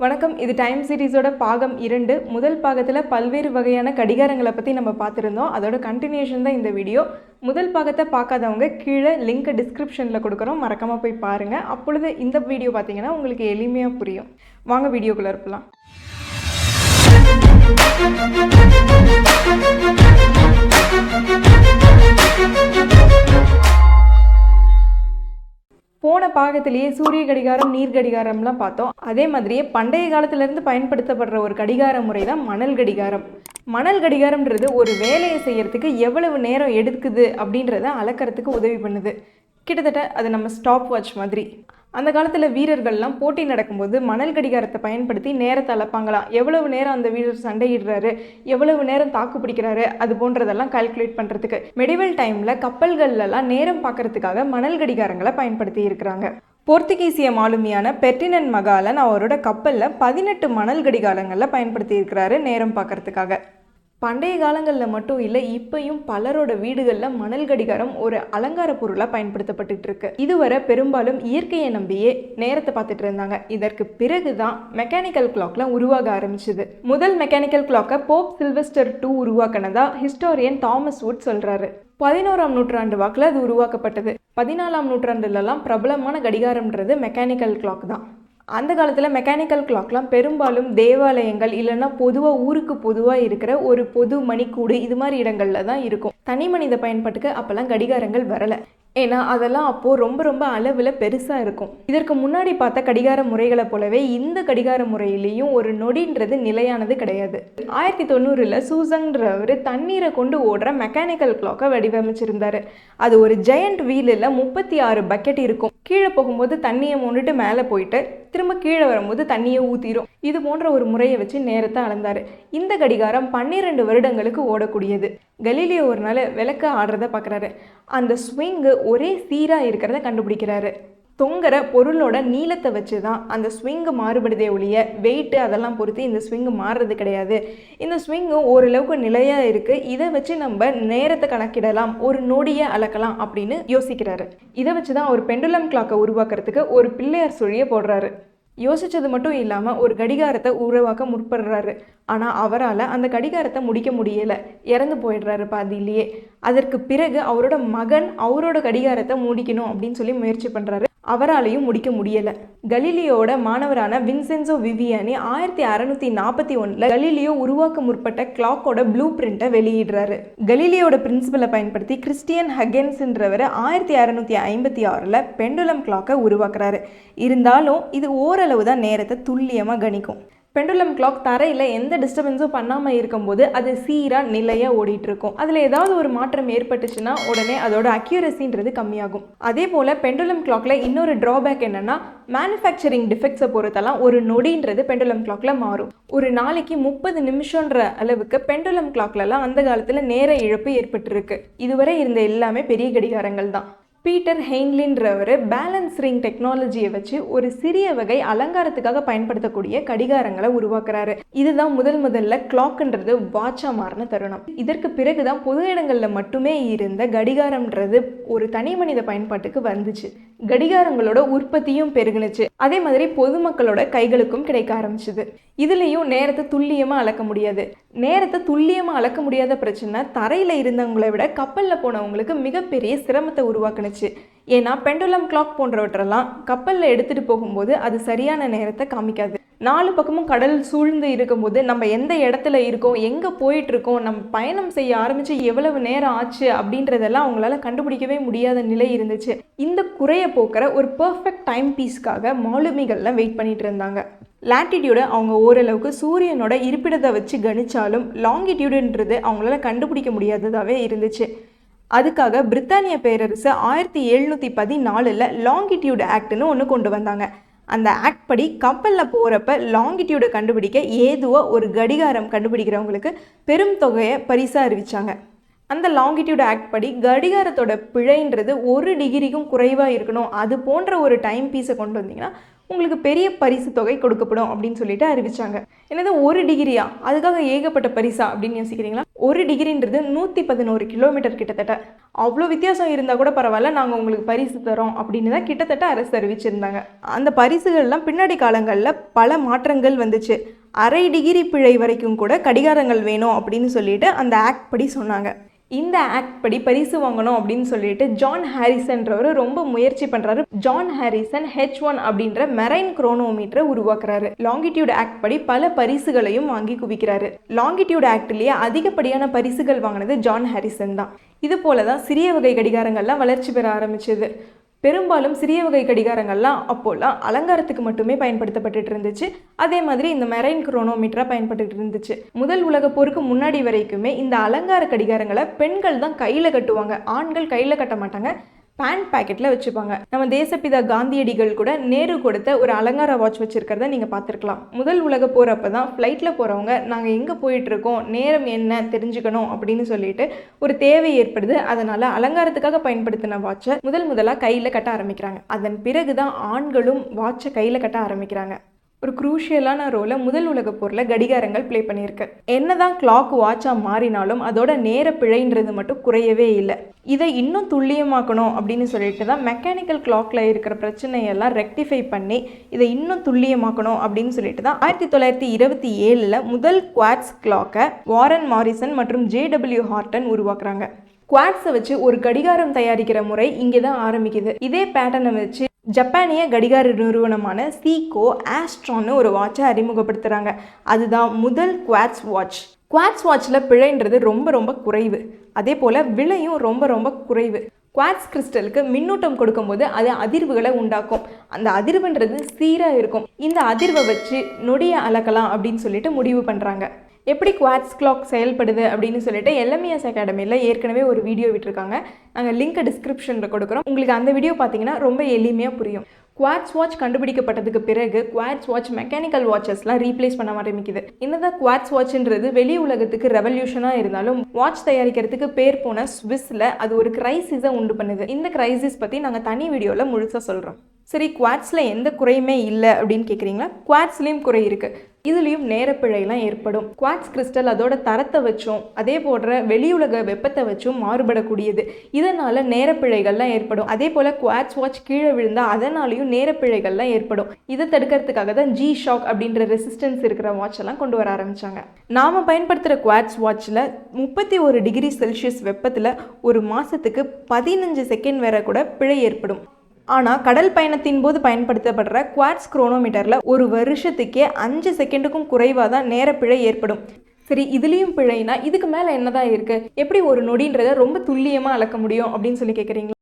வணக்கம். இது டைம் சீரிஸோட பாகம் 2. முதல் பாகத்தில் பல்வேறு வகையான கடிகாரங்களை பற்றி நம்ம பார்த்துருந்தோம். அதோட கண்டினியூஷன் தான் இந்த வீடியோ. முதல் பாகத்தை பார்க்காதவங்க கீழே லிங்க் டிஸ்கிரிப்ஷனில் கொடுக்குறோம், மறக்காமல் போய் பாருங்கள். அப்பொழுது இந்த வீடியோ பார்த்தீங்கன்னா உங்களுக்கு எளிமையாக புரியும். வாங்க வீடியோக்குள்ளே இருக்கலாம். போன பாகத்திலேயே சூரிய கடிகாரம், நீர் கடிகாரம்லாம் பார்த்தோம். அதே மாதிரியே பண்டைய காலத்திலேருந்து பயன்படுத்தப்படுற ஒரு கடிகார முறை தான் மணல் கடிகாரம். மணல் கடிகாரம்ன்றது ஒரு வேலையை செய்யறதுக்கு எவ்வளவு நேரம் எடுக்குது அப்படின்றத அளக்கிறதுக்கு உதவி பண்ணுது. கிட்டத்தட்ட அது நம்ம ஸ்டாப் வாட்ச் மாதிரி. அந்த காலத்தில் வீரர்கள்லாம் போட்டி நடக்கும்போது மணல் கடிகாரத்தை பயன்படுத்தி நேரத்தை அளப்பாங்களாம். எவ்வளவு நேரம் அந்த வீரர் சண்டையிடுறாரு, எவ்வளவு நேரம் தாக்கு பிடிக்கிறாரு, அது போன்றதெல்லாம் கால்குலேட் பண்ணுறதுக்கு. மெடிவல் டைமில் கப்பல்கள்லாம் நேரம் பார்க்கறதுக்காக மணல் கடிகாரங்களை பயன்படுத்தி இருக்கிறாங்க. போர்த்துகீசிய மாலுமியான பெர்டினன் மகாலன் அவரோட கப்பலில் 18 மணல் கடிகாரங்களில் பயன்படுத்தி இருக்கிறாரு நேரம் பார்க்கறதுக்காக. பண்டைய காலங்களில் மட்டும் இல்லை, இப்பையும் பலரோட வீடுகளில் மணல் கடிகாரம் ஒரு அலங்கார பொருளாக பயன்படுத்தப்பட்டு இருக்கு. இதுவரை பெரும்பாலும் இயற்கையை நம்பியே நேரத்தை பார்த்துட்டு இருந்தாங்க. இதற்கு பிறகு தான் மெக்கானிக்கல் கிளாக்லாம் உருவாக ஆரம்பிச்சுது. முதல் மெக்கானிக்கல் கிளாக்கை போப் சில்வெஸ்டர் II உருவாக்கினதா ஹிஸ்டோரியன் தாமஸ் வுட் சொல்றாரு. 11ஆம் நூற்றாண்டு வாக்கில் அது உருவாக்கப்பட்டது. 14ஆம் நூற்றாண்டுலலாம் பிரபலமான கடிகாரம்ன்றது மெக்கானிக்கல் கிளாக் தான். அந்த காலத்தில் மெக்கானிக்கல் கிளாக்லாம் பெரும்பாலும் தேவாலயங்கள் இல்லைன்னா பொதுவாக ஊருக்கு பொதுவாக இருக்கிற ஒரு பொது மணிக்கூடு இது மாதிரி இடங்களில் தான் இருக்கும். தனி மனித பயன்பாட்டுக்கு அப்போல்லாம் கடிகாரங்கள் வரலை. ஏன்னா அதெல்லாம் அப்போது ரொம்ப அளவில் பெருசாக இருக்கும். இதற்கு முன்னாடி பார்த்த கடிகார முறைகளை போலவே இந்த கடிகார முறையிலையும் ஒரு நொடின்றது நிலையானது கிடையாது. 1990 சூசங்ன்றவர் தண்ணீரை கொண்டு ஓடுற மெக்கானிக்கல் கிளாக்கை வடிவமைச்சிருந்தாரு. அது ஒரு ஜெயண்ட் வீலில் 36 பக்கெட் இருக்கும். கீழே போகும்போது தண்ணியை முன்னிட்டு மேலே போயிட்டு திரும்ப கீழே வரும்போது தண்ணியை ஊற்றிடும். இது போன்ற ஒரு முறையை வச்சு நேரத்தை அளந்தார். இந்த கடிகாரம் 12 வருடங்களுக்கு ஓடக்கூடியது. கலீலியோ ஒரு நாள் விளக்க ஆடுறத பார்க்குறாரு. அந்த ஸ்விங்கு ஒரே சீராக இருக்கிறத கண்டுபிடிக்கிறாரு. தொங்குற பொருளோட நீளத்தை வச்சு தான் அந்த ஸ்விங்கு மாறுபடுதே ஒழிய வெயிட்டு அதெல்லாம் பொறுத்து இந்த ஸ்விங்கு மாறுறது கிடையாது. இந்த ஸ்விங்கு ஓரளவுக்கு நிலையாக இருக்குது, இதை வச்சு நம்ம நேரத்தை கணக்கிடலாம், ஒரு நொடியை அளக்கலாம் அப்படின்னு யோசிக்கிறாரு. இதை வச்சு தான் ஒரு பெண்டுலம் கிளாக்கை உருவாக்குறதுக்கு ஒரு பிள்ளையார் சுழியை போடுறாரு. யோசித்தது மட்டும் இல்லாமல் ஒரு கடிகாரத்தை உருவாக்க முற்படுறாரு. ஆனால் அவரால் அந்த கடிகாரத்தை முடிக்க முடியலை, இறந்து போயிடுறாரு பாதியிலேயே. அதற்கு பிறகு அவரோட மகன் அவரோட கடிகாரத்தை முடிக்கணும் அப்படின்னு சொல்லி முயற்சி பண்ணுறாரு. அவராலையும் முடிக்க முடியலை. கலீலியோட மாணவரான வின்சென்சோ விவியானி 1641 கலீலியோ உருவாக்க முற்பட்ட கிளாக்கோட ப்ளூ பிரிண்ட்டை வெளியிடுறாரு. கலீலியோட பிரின்சிபலை பயன்படுத்தி கிறிஸ்டியன் ஹக்கென்ஸ்ன்றவர் 1656 பெண்டுலம் கிளாக்கை உருவாக்குறாரு. இருந்தாலும் இது ஓரளவு தான் நேரத்தை துல்லியமாக கணிக்கும். பெண்டுலம் கிளாக் தரையில் எந்த டிஸ்டர்பன்ஸும் பண்ணாமல் இருக்கும்போது அது சீராக நிலையாக ஓடிட்டு இருக்கும். அதில் ஏதாவது ஒரு மாற்றம் ஏற்பட்டுச்சுன்னா உடனே அதோட அக்யூரசின்றது கம்மியாகும். அதே போல் பெண்டுலம் கிளாக்ல இன்னொரு ட்ராபேக் என்னன்னா, மேனுஃபேக்சரிங் டிஃபெக்ட்ஸை பொறுத்தெல்லாம் ஒரு நொடின்றது பெண்டுலம் கிளாக்ல மாறும். ஒரு நாளைக்கு 30 நிமிஷம்ன்ற அளவுக்கு பெண்டுலம் கிளாக்லலாம் அந்த காலத்தில் நேர இழப்பு ஏற்பட்டிருக்கு. இதுவரை இருந்த எல்லாமே பெரிய கடிகாரங்கள் தான். பீட்டர் ஹெயின்லின்றவர் பேலன்ஸ் ரிங் டெக்னாலஜியை வச்சு ஒரு சிறிய வகை அலங்காரத்துக்காக பயன்படுத்தக்கூடிய கடிகாரங்களை உருவாக்குறாரு. இதுதான் முதல்ல கிளாக்ன்றது வாட்சா மாறின தருணம். இதற்கு பிறகுதான் பொது இடங்களில் மட்டுமே இருந்த கடிகாரம்ன்றது ஒரு தனி மனித பயன்பாட்டுக்கு வந்துச்சு. கடிகாரங்களோட உற்பத்தியும் பெருகுனுச்சு. அதே மாதிரி பொதுமக்களோட கைகளுக்கும் கிடைக்க ஆரம்பிச்சுது. இதுலேயும் நேரத்தை துல்லியமாக அளக்க முடியாது. நேரத்தை துல்லியமாக அளக்க முடியாத பிரச்சனை தரையில் இருந்தவங்களை விட கப்பலில் போனவங்களுக்கு மிகப்பெரிய சிரமத்தை உருவாக்குனுச்சு. ஏன்னா பெண்டுலம் கிளாக் போன்றவற்றெல்லாம் கப்பலில் எடுத்துகிட்டு போகும்போது அது சரியான நேரத்தை காமிக்காது. 4 பக்கமும் கடல் சூழ்ந்து இருக்கும்போது நம்ம எந்த இடத்துல இருக்கோம், எங்கே போயிட்டுருக்கோம், நம்ம பயணம் செய்ய ஆரம்பித்து எவ்வளவு நேரம் ஆச்சு அப்படின்றதெல்லாம் அவங்களால கண்டுபிடிக்கவே முடியாத நிலை இருந்துச்சு. இந்த குறையை போக்குற ஒரு பர்ஃபெக்ட் டைம் பீஸ்க்காக மாலுமிகள்லாம் வெயிட் பண்ணிட்டு இருந்தாங்க. லாட்டிடியூடை அவங்க ஓரளவுக்கு சூரியனோட இருப்பிடத்தை வச்சு கணிச்சாலும் லாங்கிடியூடுன்றது அவங்களால கண்டுபிடிக்க முடியாததாகவே இருந்துச்சு. அதுக்காக பிரித்தானிய பேரரசு 1714 லாங்கிடியூட் ஆக்ட்னு ஒன்று கொண்டு வந்தாங்க. அந்த ஆக்ட் படி கப்பலில் போகிறப்ப லாங்கிடியூடை கண்டுபிடிக்க ஏதுவாக ஒரு கடிகாரம் கண்டுபிடிக்கிறவங்களுக்கு பெரும் தொகையை பரிசாக அறிவித்தாங்க. அந்த லாங்கிடியூட் ஆக்ட் படி கடிகாரத்தோட பிழைன்றது 1 டிகிரிக்கும் குறைவாக இருக்கணும். அது போன்ற ஒரு டைம் பீஸை கொண்டு வந்தீங்கன்னா உங்களுக்கு பெரிய பரிசு தொகை கொடுக்கப்படும் அப்படின்னு சொல்லிட்டு அறிவிச்சாங்க. என்னது 1 டிகிரியா, அதுக்காக ஏகப்பட்ட பரிசா அப்படின்னு யோசிக்கிறீங்களா? 1 டிகிரின்றது 111 கிலோமீட்டர் கிட்டத்தட்ட. அவ்வளோ வித்தியாசம் இருந்தால் கூட பரவாயில்ல, நாங்கள் உங்களுக்கு பரிசு தரோம் அப்படின்னு தான் கிட்டத்தட்ட அரசு அறிவிச்சிருந்தாங்க. அந்த பரிசுகள்லாம் பின்னாடி காலங்களில் பல மாற்றங்கள் வந்துச்சு. 1/2 டிகிரி பிழை வரைக்கும் கூட கடிகாரங்கள் வேணும் அப்படின்னு சொல்லிட்டு அந்த ஆக்ட் படி சொன்னாங்க. இந்த ஆக்ட் படி பரிசு வாங்கணும் அப்படின்னு சொல்லிட்டு ஜான் ஹாரிசன்றவர் ரொம்ப முயற்சி பண்ணுறாரு. ஜான் ஹாரிசன் H1 அப்படின்ற மெரைன் குரோனோமீட்டரை உருவாக்குறாரு. லாங்கிடியூட் ஆக்ட் படி பல பரிசுகளையும் வாங்கி குவிக்கிறாரு. லாங்கிடியூட் ஆக்ட்லேயே அதிகப்படியான பரிசுகள் வாங்கினது ஜான் ஹாரிசன் தான். இது போல தான் சிறிய வகை கடிகாரங்கள்லாம் வளர்ச்சி பெற ஆரம்பிச்சது. பெரும்பாலும் சிறிய வகை கடிகாரங்கள்லாம் அப்போல்லாம் அலங்காரத்துக்கு மட்டுமே பயன்படுத்தப்பட்டு இருந்துச்சு. அதே மாதிரி இந்த மெரைன் குரோனோமீட்டராக பயன்பட்டு இருந்துச்சு. முதல் உலக போருக்கு முன்னாடி வரைக்குமே இந்த அலங்கார கடிகாரங்களை பெண்கள் தான் கையில் கட்டுவாங்க. ஆண்கள் கையில் கட்ட மாட்டாங்க, பேண்ட் பேக்கெட்டில் வச்சுப்பாங்க. நம்ம தேசப்பிதா காந்தியடிகள் கூட நேரு கொடுத்த ஒரு அலங்கார வாட்ச் வச்சுருக்கிறத நீங்கள் பார்த்துருக்கலாம். முதல் உலக போர் அப்போ தான் ஃப்ளைட்டில் போகிறவங்க நாங்கள் எங்கே போயிட்டுருக்கோம், நேரம் என்ன தெரிஞ்சுக்கணும் அப்படின்னு சொல்லிட்டு ஒரு தேவை ஏற்படுது. அதனால் அலங்காரத்துக்காக பயன்படுத்தின வாட்சை முதலாக கையில் கட்ட ஆரம்பிக்கிறாங்க. அதன் பிறகு தான் ஆண்களும் வாட்சை கையில் கட்ட ஆரம்பிக்கிறாங்க. ஒரு குரூஷியலான ரோலை முதல் உலக போரில் கடிகாரங்கள் ப்ளே பண்ணியிருக்கு. என்னதான் கிளாக் வாட்சாக மாறினாலும் அதோட நேர பிழைன்றது மட்டும் குறையவே இல்லை. இதை இன்னும் துல்லியமாக்கணும் அப்படின்னு சொல்லிட்டு தான் மெக்கானிக்கல் கிளாக்ல இருக்கிற பிரச்சனையெல்லாம் ரெக்டிஃபை பண்ணி இதை இன்னும் துல்லியமாக்கணும் அப்படின்னு சொல்லிட்டு தான் 1927 முதல் குவார்ட்ஸ் கிளாக்கை வாரன் மாரிசன் மற்றும் JW ஹார்டன் உருவாக்குறாங்க. குவார்ட்ஸை வச்சு ஒரு கடிகாரம் தயாரிக்கிற முறை இங்கே தான் ஆரம்பிக்குது. இதே பேட்டர்னை வச்சு ஜப்பானிய கடிகார நிறுவனமான சீகோ ஆஸ்ட்ரான்னு ஒரு வாட்சை அறிமுகப்படுத்துகிறாங்க. அதுதான் முதல் குவார்ட்ஸ் வாட்ச். குவார்ட்ஸ் வாட்சில் பிழைன்றது ரொம்ப குறைவு. அதே போல் விலையும் ரொம்ப குறைவு. குவார்ட்ஸ் கிறிஸ்டலுக்கு மின்னூட்டம் கொடுக்கும்போது அது அதிர்வுகளை உண்டாக்கும். அந்த அதிர்வுன்றது சீராக இருக்கும். இந்த அதிர்வை வச்சு நொடியை அளக்கலாம் அப்படின்னு சொல்லிட்டு முடிவு பண்ணுறாங்க. எப்படி குவார்ட்ஸ் கிளாக் செயல்படுது அப்படின்னு சொல்லிட்டு Lmes அகாடமியில் ஏற்கனவே ஒரு வீடியோ விட்டுருக்காங்க. நாங்கள் லிங்க்கை டிஸ்கிரிப்ஷனில் கொடுக்குறோம். உங்களுக்கு அந்த வீடியோ பார்த்தீங்கன்னா ரொம்ப எளிமையாக புரியும். குவார்ட்ஸ் வாட்ச் கண்டுபிடிக்கப்பட்டதுக்கு பிறகு குவார்ட்ஸ் வாட்ச் மெக்கானிக்கல் வாட்சஸ்லாம் ரீப்ளேஸ் பண்ண ஆரம்பிக்குது. என்னதான் குவார்ட்ஸ் வாட்ச்ன்றது வெளி உலகத்துக்கு ரெவல்யூஷனாக இருந்தாலும் வாட்ச் தயாரிக்கிறதுக்கு பேர் போன ஸ்விஸில் அது ஒரு கிரைசிஸை உண்டு பண்ணுது. இந்த கிரைசிஸ் பற்றி நாங்கள் தனி வீடியோவில் முழுசாக சொல்கிறோம். சரி, குவார்ட்ஸில் எந்த குறையுமே இல்லை அப்படின்னு கேட்குறீங்களா? குவார்ட்ஸ்லேயும் குறை இருக்குது. இதுலேயும் நேரப்பிழைலாம் ஏற்படும். குவார்ட்ஸ் கிறிஸ்டல் அதோட தரத்தை வச்சும் அதே போன்ற வெளியுலக வெப்பத்தை வச்சும் மாறுபடக்கூடியது. இதனால் நேரப்பிழைகள்லாம் ஏற்படும். அதே போல் குவார்ட்ஸ் வாட்ச் கீழே விழுந்தால் அதனாலையும் நேரப்பிழைகள்லாம் ஏற்படும். இதை தடுக்கிறதுக்காக தான் G-ஷாக் அப்படின்ற ரெசிஸ்டன்ஸ் இருக்கிற வாட்ச் எல்லாம் கொண்டு வர ஆரம்பித்தாங்க. நாம் பயன்படுத்துகிற குவார்ட்ஸ் வாட்சில் 31 டிகிரி செல்சியஸ் வெப்பத்தில் ஒரு மாதத்துக்கு 15 செகண்ட் வரை கூட பிழை ஏற்படும். ஆனால் கடல் பயணத்தின் போது பயன்படுத்தப்படுற குவார்ட்ஸ் குரோனோமீட்டரில் ஒரு வருஷத்துக்கே 5 செகண்டுக்கும் குறைவாக தான் நேரப்பிழை ஏற்படும். சரி, இதுலேயும் பிழைனா இதுக்கு மேலே என்னதான் இருக்குது? எப்படி ஒரு நொடின்றதை ரொம்ப துல்லியமாக அளக்க முடியும் அப்படின்னு சொல்லி கேட்குறீங்களா?